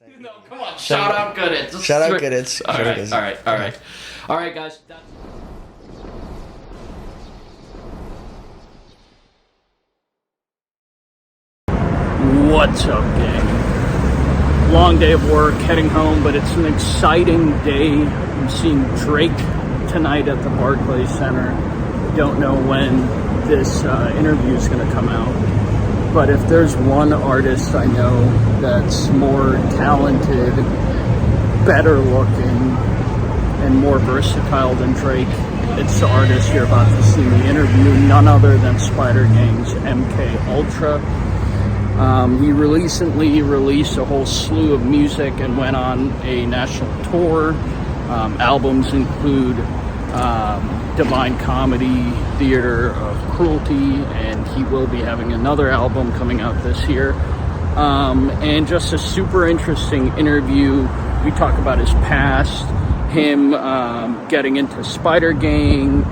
No, come on. Shout out Goodhits. Shout out Goodhits. All right, guys. What's up, gang? Long day of work, heading home, but it's an exciting day. I'm seeing Drake tonight at the Barclays Center. Don't know when this interview is going to come out. But if there's one artist I know that's more talented, better looking, and more versatile than Drake, it's the artist you're about to see me interview, none other than Spider Gang's MKULTRA. He recently released a whole slew of music and went on a national tour. Albums include Divine Comedy, Theater of Cruelty, and he will be having another album coming out this year. And just a super interesting interview. We talk about his past, him getting into Spider Gang,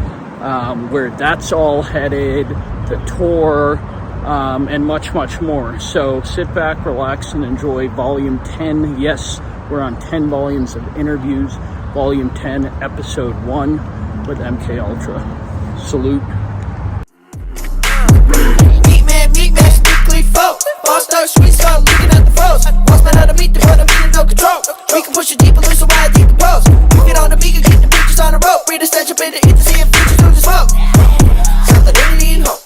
where that's all headed, the tour, and much, much more. So sit back, relax, and enjoy Volume 10. Yes, we're on 10 volumes of interviews. Volume 10, Episode 1 with MKULTRA. Salute. Meat man, strictly folk. All star sweet salt, looking at the foes. Boss man how to meet the but I'm in no control. We can push it deeper, lose so wide, decompose. You get on the beat, get the bitches on the rope. Read the stench up in the eat to see if bitches lose the smoke. Something they need hope.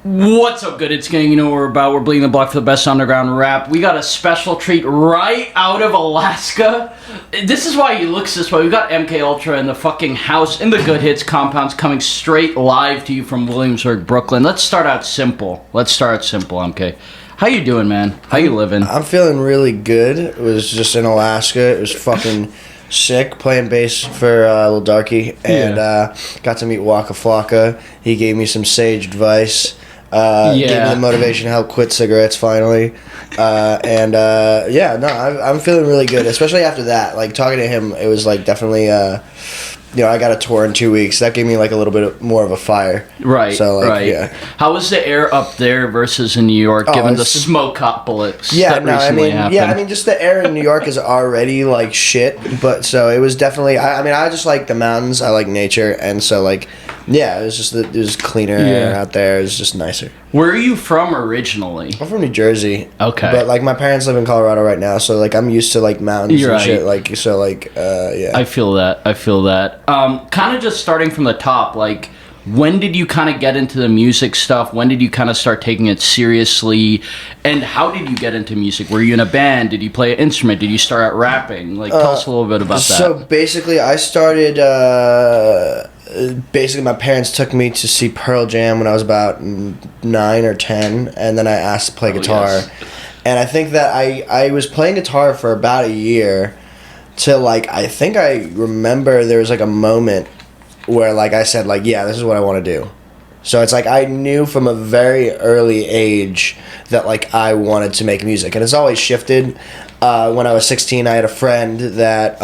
What's up, Goodhits gang? You know what we're about. We're bleeding the block for the best underground rap. We got a special treat right out of Alaska. This is why he looks this way. We got MKULTRA in the fucking house in the Goodhits compounds, coming straight live to you from Williamsburg, Brooklyn. Let's start out simple, MK. How you doing, man? How you living? I'm feeling really good. It was just in Alaska. It was fucking sick, playing bass for Lil Darky, and got to meet Waka Flocka. He gave me some sage advice. Gave me the motivation to help quit cigarettes finally. I'm feeling really good, especially after that. Like, talking to him, it was like definitely I got a tour in 2 weeks. That gave me like a little bit more of a fire. Right. So like, right. Yeah. How was the air up there versus in New York, given the smoke hot bullets? Happened? I mean, just the air in New York is already like shit. But so it was definitely. I just like the mountains. I like nature, and so like, yeah, it was just it was cleaner air out there. It was just nicer. Where are you from originally? I'm from New Jersey. Okay. But like my parents live in Colorado right now, so like I'm used to like mountains and shit. Like so like yeah. I feel that. Kind of just starting from the top, like, when did you kind of get into the music stuff? When did you kind of start taking it seriously? And how did you get into music? Were you in a band? Did you play an instrument? Did you start out rapping? Like, tell us a little bit about that. So basically, I started. Basically, my parents took me to see Pearl Jam when I was about 9 or 10, and then I asked to play guitar. Yes. And I think that I was playing guitar for about a year. Till like, I think I remember there was like a moment where like I said like, yeah, this is what I want to do. So it's like I knew from a very early age that like I wanted to make music, and it's always shifted. When I was 16, I had a friend that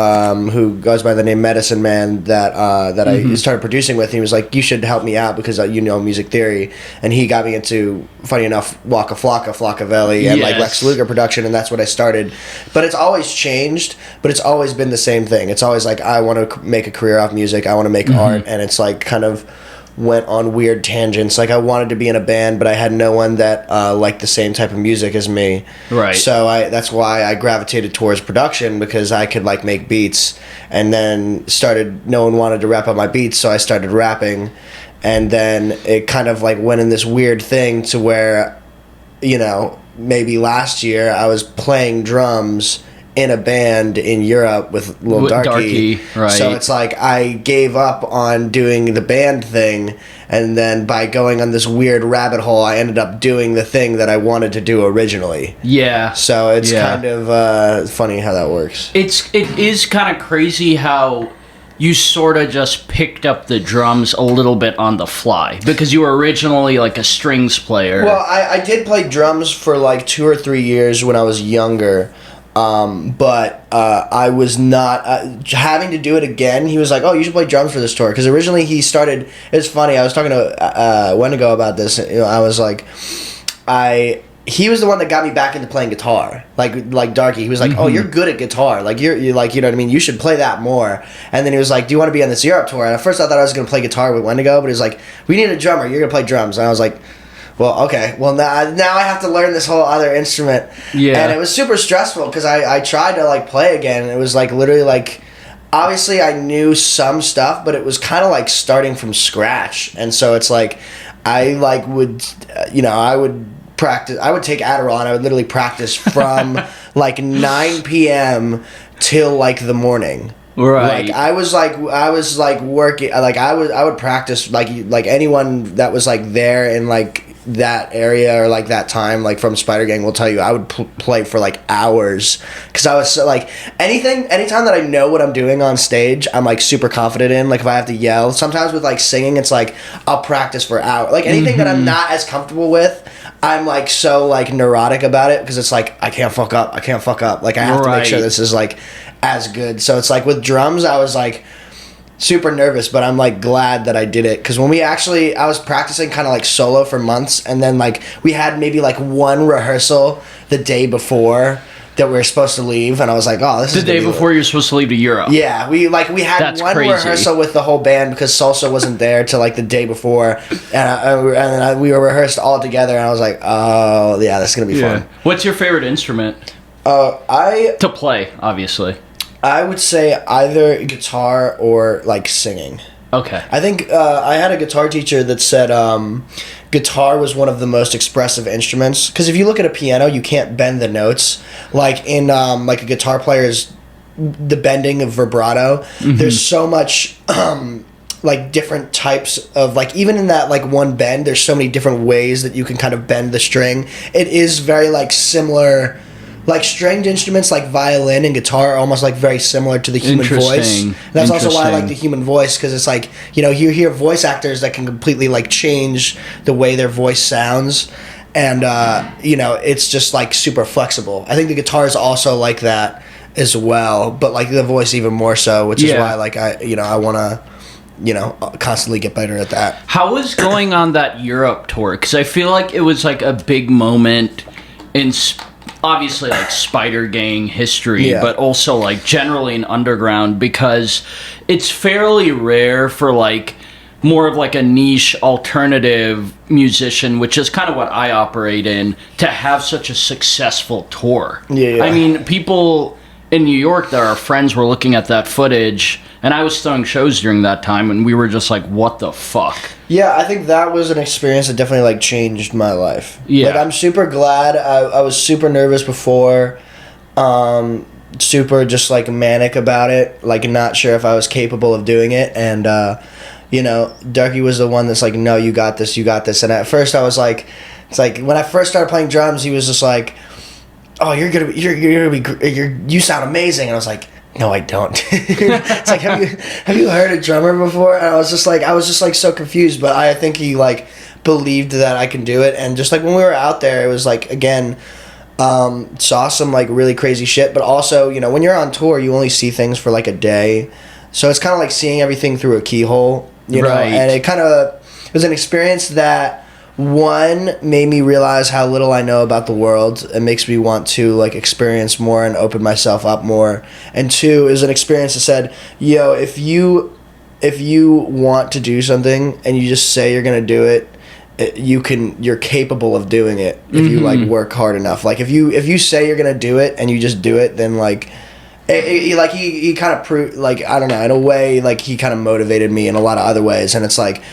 who goes by the name Medicine Man that I started producing with. He was like, "You should help me out because you know music theory," and he got me into, funny enough, Waka Flocka Flame, and like Lex Luger production, and that's what I started. But it's always changed, but it's always been the same thing. It's always like I want to make a career off music. I want to make art, and it's like kind of went on weird tangents. Like I wanted to be in a band, but I had no one that liked the same type of music as me. Right. So that's why I gravitated towards production, because I could like make beats, and then no one wanted to rap on my beats, so I started rapping, and then it kind of like went in this weird thing to where, maybe last year I was playing drums in a band in Europe with Lil Darky. Right. So it's like I gave up on doing the band thing, and then by going on this weird rabbit hole, I ended up doing the thing that I wanted to do originally. Yeah. So it's kind of funny how that works. It is kind of crazy how you sort of just picked up the drums a little bit on the fly, because you were originally like a strings player. Well, I did play drums for like 2 or 3 years when I was younger. But I was not having to do it again. He was like, "Oh, you should play drums for this tour." Because originally he started. It's funny. I was talking to Wendigo about this. I was like, I he was the one that got me back into playing guitar. Like Darky, he was like, "Oh, you're good at guitar. Like you're like, you know what I mean? You should play that more." And then he was like, "Do you want to be on this Europe tour?" And at first I thought I was going to play guitar with Wendigo, but he was like, "We need a drummer. You're going to play drums." And I was like, "Well, okay. Well, now I have to learn this whole other instrument." Yeah. And it was super stressful because I tried to like play again, and it was like literally like, obviously I knew some stuff, but it was kind of like starting from scratch. And so it's like I like would, I would practice. I would take Adderall and I would literally practice from like 9 p.m. till like the morning. Right. Like I was like working. Like I would practice like anyone that was like there in like that area or like that time, like from Spider Gang, will tell you I would play for like hours because I was so, like anytime that I know what I'm doing on stage, I'm like super confident in. Like if I have to yell, sometimes with like singing, it's like I'll practice for hours. Like anything that I'm not as comfortable with, I'm like so like neurotic about it because it's like I can't fuck up. Like I have to make sure this is like as good. So it's like with drums, I was like super nervous, but I'm like glad that I did it because when I was practicing kind of like solo for months, and then like we had maybe like one rehearsal the day before that we were supposed to leave, and I was like, oh, this is the day before you're supposed to leave to Europe. Yeah, we had That's one crazy. rehearsal with the whole band because Salsa wasn't there till like the day before, and we were rehearsed all together, and I was like, oh yeah, this is gonna be fun. What's your favorite instrument? To play, obviously. I would say either guitar or like singing. Okay. I think I had a guitar teacher that said guitar was one of the most expressive instruments because if you look at a piano, you can't bend the notes like in like a guitar player's the bending of vibrato. There's so much like different types of like even in that like one bend, there's so many different ways that you can kind of bend the string. It is very like similar. Like stringed instruments like violin and guitar are almost like very similar to the human voice. That's also why I like the human voice because it's like, you hear voice actors that can completely like change the way their voice sounds. And, it's just like super flexible. I think the guitar is also like that as well, but like the voice even more so, which is why like I want to, constantly get better at that. How was going on that Europe tour? Because I feel like it was like a big moment in obviously like Spider Gang history, but also like generally in underground because it's fairly rare for like more of like a niche alternative musician, which is kind of what I operate in, to have such a successful tour. I mean, people in New York that are friends were looking at that footage, and I was throwing shows during that time, and we were just like, what the fuck? Yeah, I think that was an experience that definitely like changed my life. Yeah. Like I'm super glad. I was super nervous before, super just like manic about it, like not sure if I was capable of doing it, and Darky was the one that's like, no, you got this. And at first I was like, it's like when I first started playing drums, he was just like, oh, you sound amazing, and I was like, no, I don't. It's like, have you heard a drummer before? And I was just like so confused, but I think he like believed that I can do it. And just like when we were out there, it was like, again, saw some like really crazy shit, but also, when you're on tour, you only see things for like a day. So it's kind of like seeing everything through a keyhole, know, and it was an experience that one made me realize how little I know about the world. It makes me want to like experience more and open myself up more. And two is an experience that said, yo, if you want to do something and you just say you're gonna do it, you're capable of doing it if you like work hard enough. Like if you say you're gonna do it and you just do it, then like he kind of proved, like, I don't know, in a way, like he kind of motivated me in a lot of other ways. And it's like,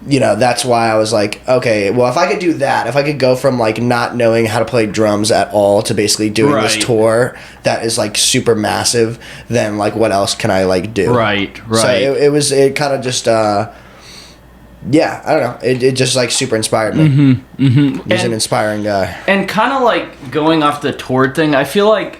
that's why I was like, okay, well, if I could do that, if I could go from like not knowing how to play drums at all to basically doing this tour that is like super massive, then like what else can I like do? Right. So it kind of just I don't know, it just like super inspired me. He's an inspiring guy. And kind of like going off the tour thing, I feel like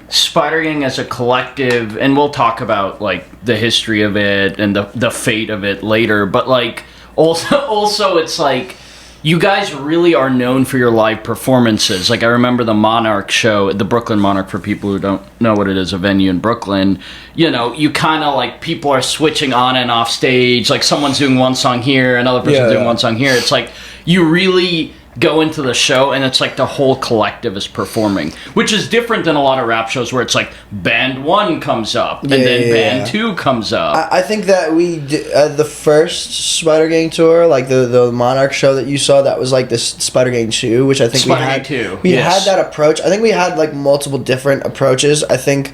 Spider Gang as a collective, and we'll talk about like the history of it and the fate of it later, but like also it's like you guys really are known for your live performances. Like I remember the Monarch show, the Brooklyn Monarch, for people who don't know what it is, a venue in Brooklyn. You kind of like people are switching on and off stage, like someo's doing one song here, another person's doing one song here. It's like you really go into the show and it's like the whole collective is performing, which is different than a lot of rap shows where it's like band 1 comes up and then band 2 comes up. I think that we the first Spider Gang tour, like the Monarch show that you saw, that was like this Spider Gang 2, which I think Spider Gang 2. We had that approach. I think we had like multiple different approaches. I think,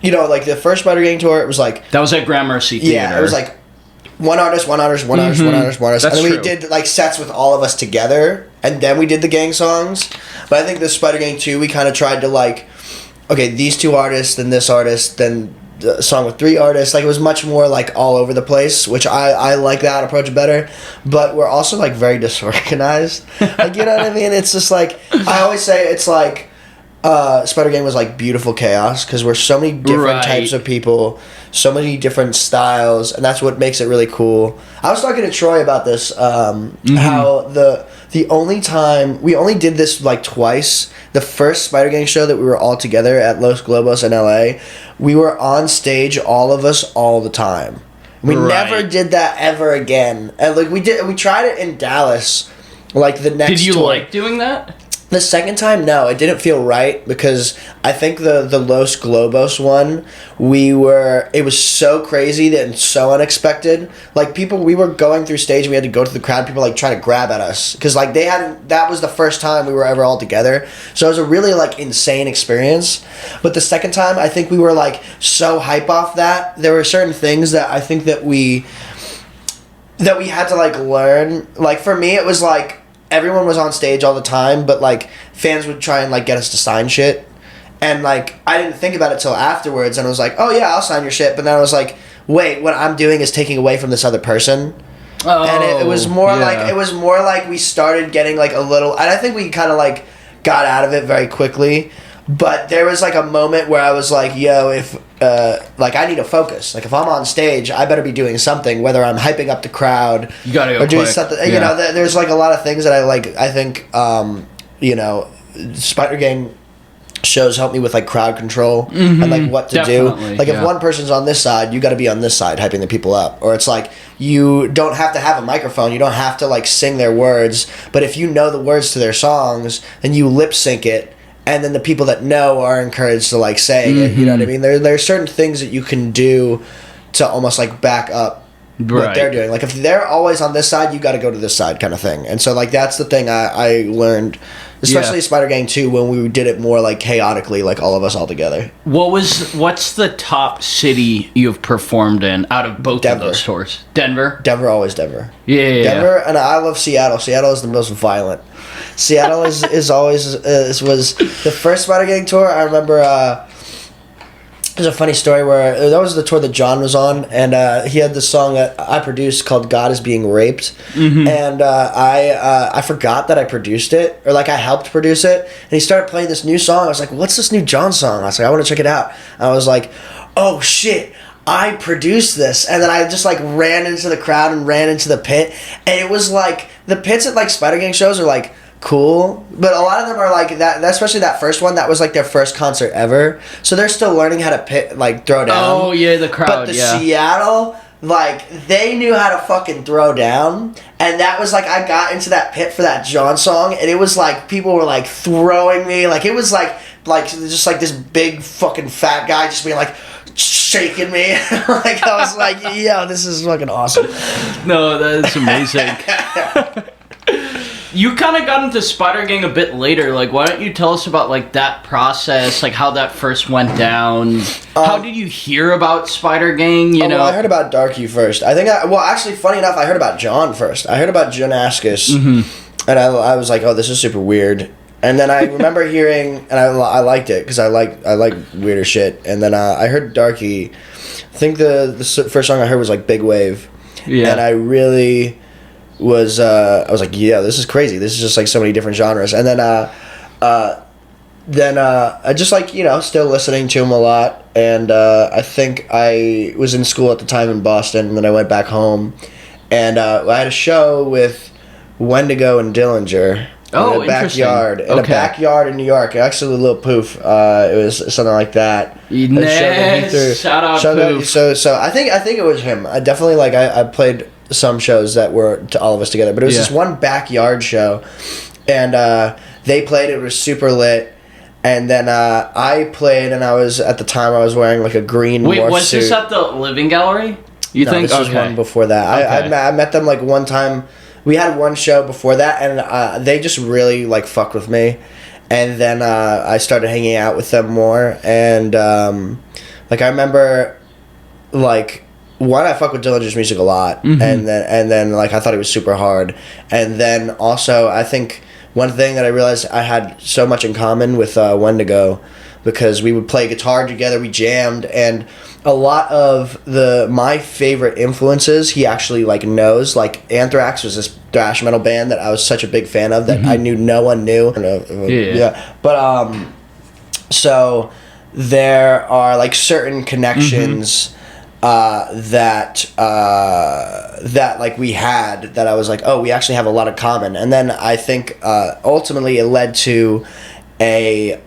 you know, like the first Spider Gang tour, it was like that was at Gramercy Theater. Yeah, it was like one artist, one artist, one artist, one artist, one artist. That's and then we true. did like sets with all of us together, and then we did the gang songs. But I think the Spider Gang 2, we kind of tried to like, okay, these 2 artists, then this artist, then the song with 3 artists. Like, it was much more like all over the place, which I like that approach better. But we're also like very disorganized. Like, you know what I mean? It's just like, I always say it's like, Spider Gang was like beautiful chaos, because we're so many different types of people, so many different styles, and that's what makes it really cool. I was talking to Troy about this, how the only time we only did this like twice. The first Spider Gang show that we were all together at Los Globos in LA, we were on stage, all of us, all the time. We never did that ever again. And like we tried it in Dallas, like the next. Did you tour. like doing that? The second time, no, it didn't feel right, because I think the Los Globos one, it was so crazy and so unexpected. Like, we were going through stage and we had to go to the crowd, people like try to grab at us, because like that was the first time we were ever all together. So it was a really like insane experience. But the second time, I think we were like so hype off that. There were certain things that I think that we had to like learn. Like, for me, it was like, everyone was on stage all the time, but like fans would try and like get us to sign shit, and like I didn't think about it till afterwards, and I was like, oh yeah, I'll sign your shit. But then I was like, wait, what I'm doing is taking away from this other person. And it was more like we started getting like a little, and I think we kind of like got out of it very quickly. But there was like a moment where I was like, yo, if like I need to focus. Like, if I'm on stage, I better be doing something, whether I'm hyping up the crowd, you gotta go or doing quick. something. Yeah. You know, there's like a lot of things that I like. I think you know, Spider Gang shows help me with like crowd control and like what to do. Like, if one person's on this side, you got to be on this side hyping the people up. Or it's like, you don't have to have a microphone, you don't have to like sing their words, but if you know the words to their songs, then you lip sync it. And then the people that know are encouraged to like say it. You know what I mean? There are certain things that you can do to almost like back up what they're doing. Like, if they're always on this side, you got to go to this side, kind of thing. And so like that's the thing I learned, especially Spider Gang 2, when we did it more like chaotically, like all of us all together. What's the top city you've performed in out of both of those tours? Denver? Always Denver. Yeah. Denver, and I love Seattle. Seattle is the most violent. Seattle is always was the first Spider Gang tour. I remember there's a funny story where that was the tour that John was on, and he had this song that I produced called "God Is Being Raped," and I forgot that I produced it, or like I helped produce it, and he started playing this new song. I was like, "What's this new John song?" I was like, "I want to check it out." I was like, "Oh shit, I produced this," and then I just like ran into the crowd and ran into the pit, and it was like the pits at like Spider Gang shows are like cool, but a lot of them are like that, especially that first one, that was like their first concert ever, so they're still learning how to throw down. Oh yeah, the crowd. But the Seattle, like, they knew how to fucking throw down, and that was like, I got into that pit for that John song, and it was like people were like throwing me, like it was like just like this big fucking fat guy just being like shaking me. Like, I was like, yo, this is fucking awesome. No, that's amazing. You kind of got into Spider Gang a bit later. Like, why don't you tell us about like that process, like how that first went down? How did you hear about Spider Gang? You know, well, I heard about Darky first. I think actually, funny enough, I heard about John first. I heard about Jonascus, and I was like, oh, this is super weird. And then I remember hearing, and I liked it because I like weirder shit. And then I heard Darky. I think the first song I heard was like Big Wave, and I really was I was like, yeah, this is crazy. This is just like so many different genres. And then I just like, you know, still listening to him a lot. And I think I was in school at the time in Boston, and then I went back home, and I had a show with Wendigo and Dillinger. Oh, in a backyard. In a backyard in New York. Actually, Lil Poof. It was something like that. Nice. Shout out Poof. So I think it was him. I definitely, like, I played some shows that were to all of us together, but it was this one backyard show, and they played. It was super lit. And then I played, and I was wearing like a green morph suit. Was this at the Living Gallery? This was one before that. Okay. I met them like one time. We had one show before that, and they just really like fucked with me. And then I started hanging out with them more, and like I remember, like one, I fuck with Dillinger's music a lot, and then like I thought he was super hard, and then also I think. One thing that I realized I had so much in common with Wendigo, because we would play guitar together, we jammed, and a lot of my favorite influences he actually like knows. Like Anthrax was this thrash metal band that I was such a big fan of that I knew no one knew. But so there are like certain connections. That like we had, that I was like, oh, we actually have a lot of common. And then I think ultimately it led to a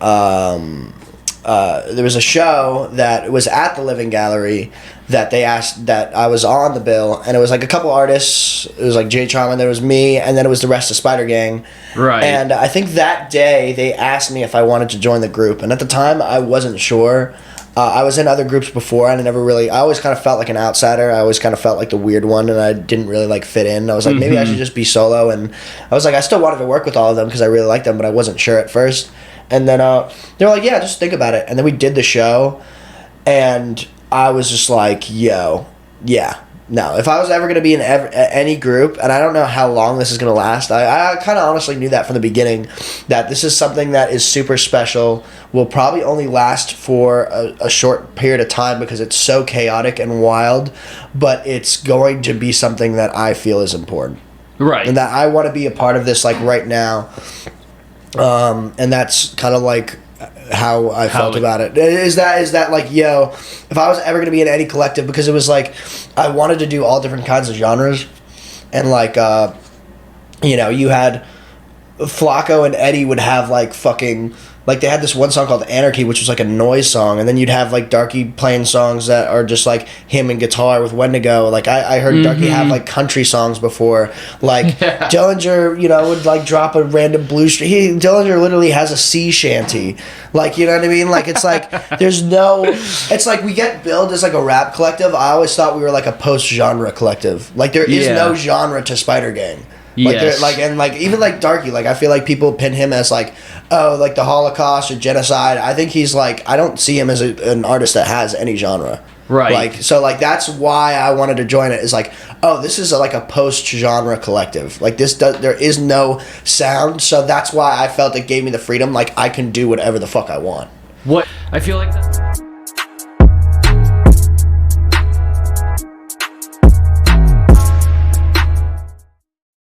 there was a show that was at the Living Gallery that they asked that I was on the bill, and it was like a couple artists. It was like Jay Trauma, there was me, and then it was the rest of Spider Gang. Right. And I think that day they asked me if I wanted to join the group, and at the time I wasn't sure. I was in other groups before, and I always kind of felt like an outsider. I always kind of felt like the weird one, and I didn't really like fit in. I was like, maybe I should just be solo, and I was like, I still wanted to work with all of them because I really liked them, but I wasn't sure at first. And then they were like, yeah, just think about it. And then we did the show, and I was just like, yo, yeah. No, if I was ever going to be in any group, and I don't know how long this is going to last, I kind of honestly knew that from the beginning, that this is something that is super special, will probably only last for a short period of time because it's so chaotic and wild, but it's going to be something that I feel is important. Right. And that I want to be a part of this like right now. And that's kind of like how I felt about it. Is that like, yo, if I was ever going to be in any collective, because it was like I wanted to do all different kinds of genres, and like you know, you had Flocko and Eddie would have like fucking, like they had this one song called Anarchy, which was like a noise song, and then you'd have like Darky playing songs that are just like him and guitar with Wendigo. Like I heard Darky have like country songs before. Like Dillinger, you know, would like drop a random blues. Dillinger literally has a sea shanty. Like, you know what I mean? Like it's like there's no. It's like we get billed as like a rap collective. I always thought we were like a post genre collective. Like there is no genre to Spider Gang. Like and like even like Darky, like I feel like people pin him as like, oh, like the Holocaust or genocide. I think he's like, I don't see him as an artist that has any genre. Right. Like so like that's why I wanted to join it, is like, oh, this is like a post genre collective. Like there is no sound, so that's why I felt it gave me the freedom. Like I can do whatever the fuck I want. I feel like that's